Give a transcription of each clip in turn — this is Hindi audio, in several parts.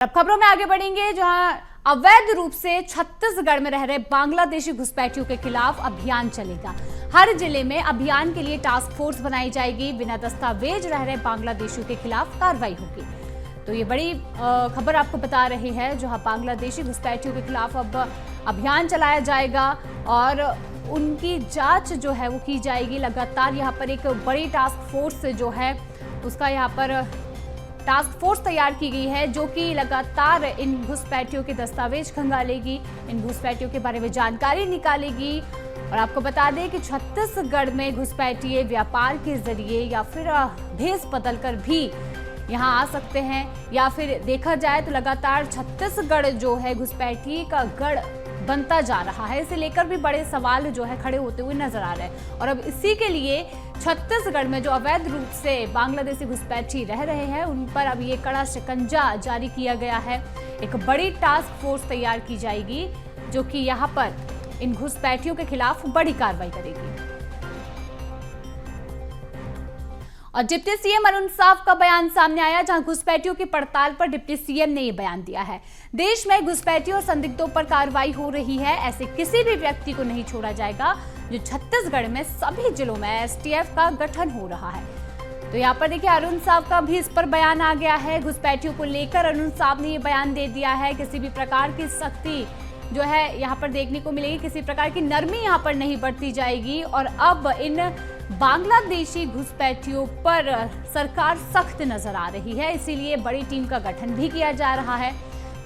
अब खबरों में आगे बढ़ेंगे, जहां अवैध रूप से छत्तीसगढ़ में रह रहे बांग्लादेशी घुसपैठियों के खिलाफ अभियान चलेगा। हर जिले में अभियान के लिए टास्क फोर्स बनाई जाएगी। बिना दस्तावेज रह रहे बांग्लादेशियों के खिलाफ कार्रवाई होगी। तो ये बड़ी खबर आपको बता रही है, जहां बांग्लादेशी घुसपैठियों के खिलाफ अब अभियान चलाया जाएगा और उनकी जांच जो है वो की जाएगी। लगातार यहाँ पर एक बड़ी टास्क फोर्स जो है उसका यहाँ पर टास्क फोर्स तैयार की गई है, जो कि लगातार इन घुसपैठियों के दस्तावेज खंगालेगी, इन घुसपैठियों के बारे में जानकारी निकालेगी। और आपको बता दें कि छत्तीसगढ़ में घुसपैठिए व्यापार के जरिए या फिर भेस बदलकर भी यहाँ आ सकते हैं, या फिर देखा जाए तो लगातार छत्तीसगढ़ जो है घुसपैठिए का गढ़ बनता जा रहा है। इसे लेकर भी बड़े सवाल जो है खड़े होते हुए नजर आ रहे हैं। और अब इसी के लिए छत्तीसगढ़ में जो अवैध रूप से बांग्लादेशी घुसपैठी रह रहे हैं उन पर अब ये कड़ा शिकंजा जारी किया गया है। एक बड़ी टास्क फोर्स तैयार की जाएगी जो कि यहाँ पर इन घुसपैठियों के खिलाफ बड़ी कार्रवाई करेगी। और डिप्टी सीएम अरुण साव का बयान सामने आया, जहां घुसपैठियों की पड़ताल पर डिप्टी सीएम ने यह बयान दिया है। देश में घुसपैठियों और संदिग्धों पर कार्रवाई हो रही है। ऐसे किसी भी व्यक्ति को नहीं छोड़ा जाएगा। जो छत्तीसगढ़ में सभी जिलों में एसटीएफ का गठन हो रहा है। तो यहाँ पर देखिए अरुण साव का भी इस पर बयान आ गया है। घुसपैठियों को लेकर अरुण साव ने ये बयान दे दिया है। किसी भी प्रकार की सख्ती जो है यहाँ पर देखने को मिलेगी, किसी प्रकार की नरमी यहाँ पर नहीं बरती जाएगी। और अब इन बांग्लादेशी घुसपैठियों पर सरकार सख्त नजर आ रही है, इसीलिए बड़ी टीम का गठन भी किया जा रहा है।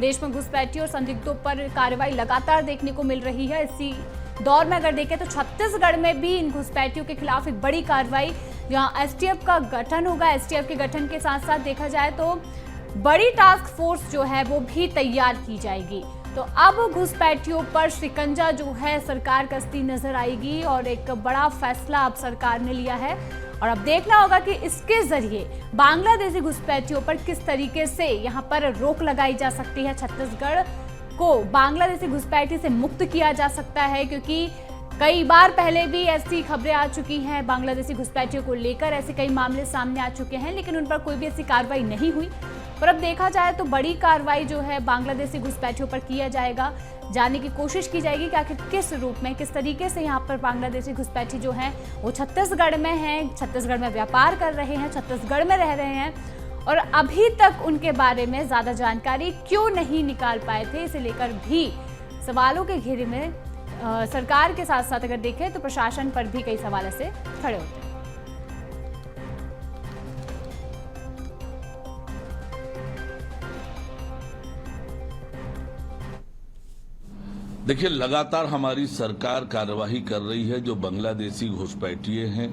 देश में घुसपैठियों और संदिग्धों पर कार्रवाई लगातार देखने को मिल रही है। इसी दौर में अगर देखें तो छत्तीसगढ़ में भी इन घुसपैठियों के खिलाफ एक बड़ी कार्रवाई, जहां एसटीएफ का गठन होगा। एसटीएफ के गठन के साथ साथ देखा जाए तो बड़ी टास्क फोर्स जो है वो भी तैयार की जाएगी। तो अब घुसपैठियों पर शिकंजा जो है सरकार कसती नजर आएगी और एक बड़ा फैसला अब सरकार ने लिया है। और अब देखना होगा कि इसके जरिए बांग्लादेशी घुसपैठियों पर किस तरीके से यहाँ पर रोक लगाई जा सकती है। छत्तीसगढ़ को बांग्लादेशी घुसपैठी से मुक्त किया जा सकता है, क्योंकि कई बार पहले भी ऐसी खबरें आ चुकी हैं। बांग्लादेशी घुसपैठियों को लेकर ऐसे कई मामले सामने आ चुके हैं, लेकिन उन पर कोई भी ऐसी कार्रवाई नहीं हुई। पर अब देखा जाए तो बड़ी कार्रवाई जो है बांग्लादेशी घुसपैठियों पर किया जाएगा। जानने की कोशिश की जाएगी कि आखिर किस रूप में, किस तरीके से यहाँ पर बांग्लादेशी घुसपैठी जो हैं वो छत्तीसगढ़ में हैं, छत्तीसगढ़ में व्यापार कर रहे हैं, छत्तीसगढ़ में रह रहे हैं, और अभी तक उनके बारे में ज्यादा जानकारी क्यों नहीं निकाल पाए थे। इसे लेकर भी सवालों के घेरे में सरकार के साथ साथ अगर देखें तो प्रशासन पर भी कई सवाल ऐसे खड़े होते हैं। देखिए, लगातार हमारी सरकार कार्यवाही कर रही है। जो बांग्लादेशी घुसपैठिए हैं,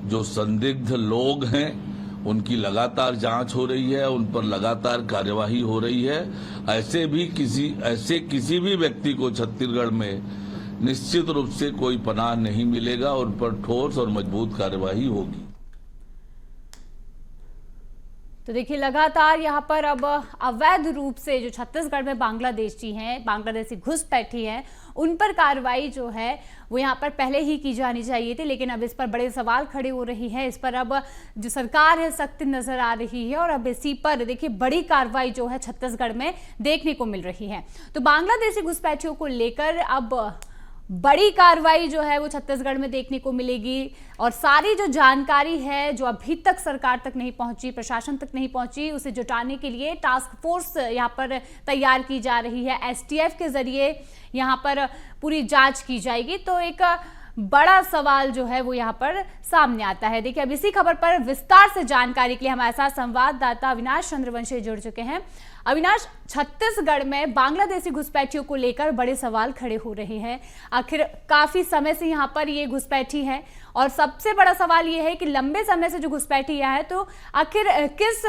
जो संदिग्ध लोग हैं, उनकी लगातार जांच हो रही है, उन पर लगातार कार्यवाही हो रही है। ऐसे किसी भी व्यक्ति को छत्तीसगढ़ में निश्चित रूप से कोई पनाह नहीं मिलेगा। उन पर ठोस और मजबूत कार्यवाही होगी। तो देखिए लगातार यहाँ पर अब अवैध रूप से जो छत्तीसगढ़ में बांग्लादेशी हैं, बांग्लादेशी घुसपैठी हैं, उन पर कार्रवाई जो है वो यहाँ पर पहले ही की जानी चाहिए थी, लेकिन अब इस पर बड़े सवाल खड़े हो रही हैं। इस पर अब जो सरकार है सख्त नजर आ रही है और अब इसी पर देखिए बड़ी कार्रवाई जो है छत्तीसगढ़ में देखने को मिल रही है। तो बांग्लादेशी घुसपैठियों को लेकर अब बड़ी कार्रवाई जो है वो छत्तीसगढ़ में देखने को मिलेगी। और सारी जो जानकारी है जो अभी तक सरकार तक नहीं पहुंची, प्रशासन तक नहीं पहुंची, उसे जुटाने के लिए टास्क फोर्स यहाँ पर तैयार की जा रही है। एसटीएफ के जरिए यहाँ पर पूरी जांच की जाएगी। तो एक बड़ा सवाल जो है वो यहाँ पर सामने आता है। देखिए अब इसी खबर पर विस्तार से जानकारी के लिए हमारे साथ संवाददाता अविनाश चंद्रवंशी जुड़ चुके हैं। अविनाश, छत्तीसगढ़ में बांग्लादेशी घुसपैठियों को लेकर बड़े सवाल खड़े हो रहे हैं। आखिर काफी समय से यहाँ पर ये घुसपैठी है और सबसे बड़ा सवाल ये है कि लंबे समय से जो घुसपैठी यहाँ है तो आखिर किस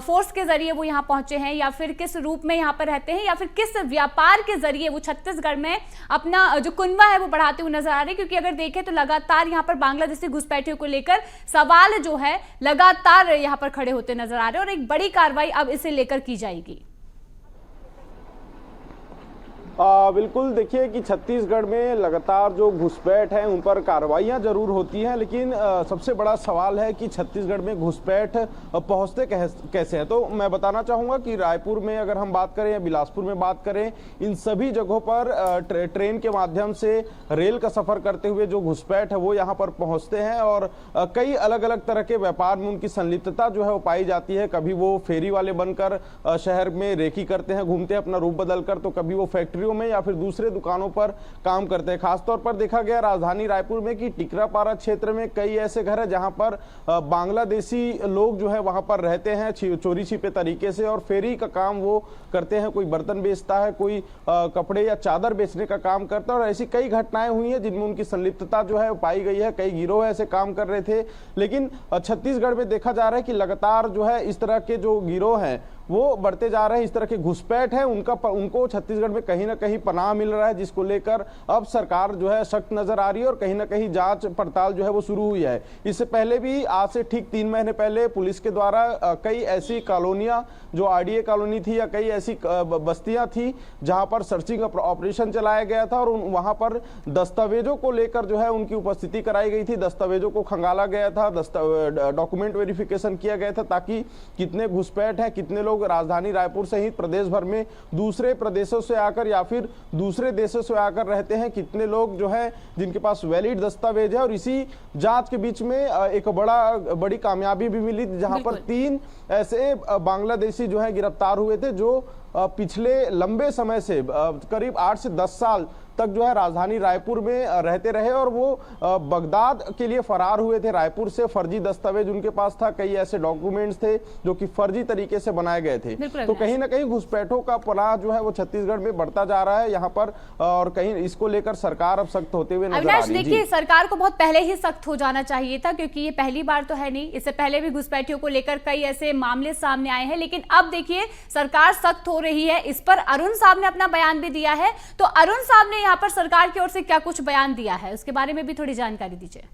फोर्स के जरिए वो यहाँ पहुंचे हैं, या फिर किस रूप में यहाँ पर रहते हैं, या फिर किस व्यापार के जरिए वो छत्तीसगढ़ में अपना जो कुनबा है वो बढ़ाते हुए नजर आ रहे हैं। क्योंकि अगर देखें तो लगातार यहाँ पर बांग्लादेशी घुसपैठियों को लेकर सवाल जो है लगातार यहाँ पर खड़े होते नजर आ रहे हैं और एक बड़ी कार्रवाई अब इसे लेकर की जाएगी। बिल्कुल, देखिए कि छत्तीसगढ़ में लगातार जो घुसपैठ है उन पर कार्रवाइयां जरूर होती हैं, लेकिन सबसे बड़ा सवाल है कि छत्तीसगढ़ में घुसपैठ पहुंचते कैसे हैं। तो मैं बताना चाहूंगा कि रायपुर में अगर हम बात करें या बिलासपुर में बात करें, इन सभी जगहों पर ट्रेन के माध्यम से रेल का सफर करते हुए जो घुसपैठ है वो यहाँ पर पहुंचते हैं और कई अलग अलग तरह के व्यापार में उनकी संलिप्तता जो है वो पाई जाती है। कभी वो फेरी वाले बनकर शहर में रेकी करते हैं, घूमते हैं अपना रूप बदलकर, तो कभी वो फैक्ट्री में या फिर दूसरे दुकानों पर काम करते हैं। खासतौर पर देखा गया राजधानी रायपुर में कि टिकरापारा क्षेत्र में कई ऐसे घर हैं जहां पर बांग्लादेशी लोग जो है वहां पर रहते हैं चोरी छिपे तरीके से, और फेरी का काम वो करते हैं। कोई बर्तन बेचता है, कोई कपड़े या चादर बेचने का काम करता है, और ऐसी कई घटनाएं हुई हैं जिनमें उनकी संलिप्तता जो है पाई गई है। कई गिरोह ऐसे काम कर रहे थे, लेकिन छत्तीसगढ़ में देखा जा रहा है कि लगातार जो है इस तरह के जो गिरोह हैं वो बढ़ते जा रहे हैं। इस तरह के घुसपैठ है उनको छत्तीसगढ़ में कहीं ना कहीं पनाह मिल रहा है, जिसको लेकर अब सरकार जो है सख्त नजर आ रही है और कहीं ना कहीं जांच पड़ताल जो है वो शुरू हुई है। इससे पहले भी आज से ठीक 3 महीने पहले पुलिस के द्वारा कई ऐसी कॉलोनियां जो आरडीए कॉलोनी थी या कई ऐसी बस्तियां थी जहां पर सर्चिंग ऑपरेशन चलाया गया था और वहां पर दस्तावेजों को लेकर जो है उनकी उपस्थिति कराई गई थी, दस्तावेजों को खंगाला गया था, डॉक्यूमेंट वेरिफिकेशन किया गया था ताकि कितने घुसपैठ है, कितने लोग राजधानी रायपुर सहित प्रदेश भर में दूसरे प्रदेशों से आकर या फिर दूसरे देशों से आकर रहते हैं, कितने लोग जो है जिनके पास वैलिड दस्तावेज है। और इसी जांच के बीच में एक बड़ी कामयाबी भी मिली जहां पर 3 ऐसे बांग्लादेशी जो है गिरफ्तार हुए थे जो पिछले लंबे समय से करीब 8 से 10 साल तक जो है राजधानी रायपुर में रहते रहे और वो बगदाद के लिए फरार हुए थे। रायपुर से फर्जी दस्तावेज उनके पास था, कई ऐसे डॉक्यूमेंट्स थे जो कि फर्जी तरीके से बनाए गए थे। तो कहीं ना कहीं घुसपैठों का पनाह जो है वो छत्तीसगढ़ में बढ़ता जा रहा है यहाँ पर, और कहीं इसको लेकर सरकार अब सख्त होते हुए नजर आ रही है। देखिए, सरकार को बहुत पहले ही सख्त हो जाना चाहिए था, क्योंकि ये पहली बार तो है नहीं, इससे पहले भी घुसपैठियों को लेकर कई ऐसे मामले सामने आए हैं। लेकिन अब देखिए सरकार सख्त हो रही है। इस पर अरुण साहब ने अपना बयान भी दिया है, तो अरुण साहब ने यहाँ पर सरकार की ओर से क्या कुछ बयान दिया है उसके बारे में भी थोड़ी जानकारी दीजिए।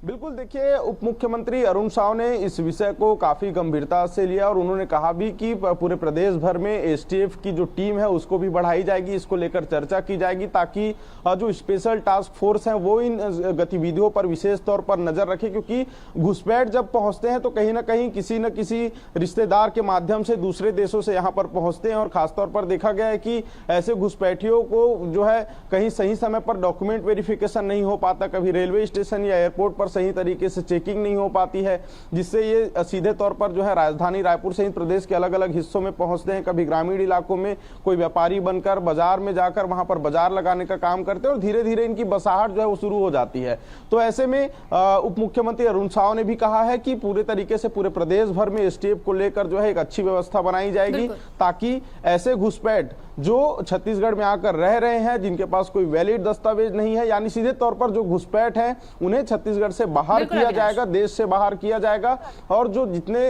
बिल्कुल, देखिए उप मुख्यमंत्री अरुण साव ने इस विषय को काफी गंभीरता से लिया और उन्होंने कहा भी कि पूरे प्रदेश भर में एसटीएफ की जो टीम है उसको भी बढ़ाई जाएगी, इसको लेकर चर्चा की जाएगी ताकि जो स्पेशल टास्क फोर्स है वो इन गतिविधियों पर विशेष तौर पर नजर रखे, क्योंकि घुसपैठ जब पहुंचते हैं तो कहीं ना कहीं किसी न किसी रिश्तेदार के माध्यम से दूसरे देशों से यहाँ पर पहुंचते हैं। और खासतौर पर देखा गया है कि ऐसे घुसपैठियों को जो है कहीं सही समय पर डॉक्यूमेंट वेरिफिकेशन नहीं हो पाता, कभी रेलवे स्टेशन या एयरपोर्ट पर सही तरीके से चेकिंग नहीं हो पाती है, जिससे ये सीधे तौर पर जो है राजधानी रायपुर सहित प्रदेश के अलग अलग हिस्सों में पहुंचते हैं। कभी ग्रामीण इलाकों में कोई व्यापारी बनकर बाजार में जाकर वहां पर बाजार लगाने का काम करते हैं और धीरे धीरे इनकी बसाहट जो है वो शुरू हो जाती है। तो ऐसे में उप मुख्यमंत्री अरुण साव ने भी कहा है कि पूरे तरीके से पूरे प्रदेश भर में एसटीएफ को लेकर जो है एक अच्छी व्यवस्था बनाई जाएगी ताकि ऐसे घुसपैठ जो छत्तीसगढ़ में आकर रह रहे हैं, जिनके पास कोई वैलिड दस्तावेज नहीं है, यानी सीधे तौर पर जो घुसपैठ है उन्हें छत्तीसगढ़ से बाहर किया जाएगा, देश से बाहर किया जाएगा। और जो जितने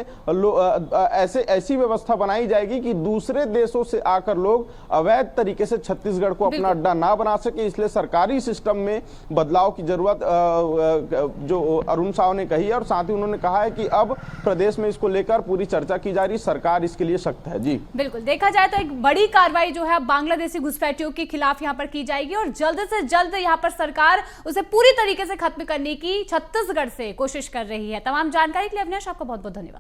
ऐसी व्यवस्था बनाई जाएगी कि दूसरे देशों से आकर लोग अवैध तरीके से छत्तीसगढ़ को अपना अड्डा ना बना सके। इसलिए सरकारी सिस्टम में बदलाव की जरूरत जो अरुण साव ने कही है, और साथ ही उन्होंने कहा है कि अब प्रदेश में इसको लेकर पूरी चर्चा की जा रही, सरकार इसके लिए सख्त है। जी बिल्कुल, देखा जाए तो एक बड़ी कार्रवाई जो है बांग्लादेशी घुसपैठियों के खिलाफ यहां पर की जाएगी और जल्द से जल्द यहां पर सरकार उसे पूरी तरीके से खत्म करने की छत्तीसगढ़ से कोशिश कर रही है। तमाम जानकारी के लिए अविनाश आपका बहुत बहुत धन्यवाद।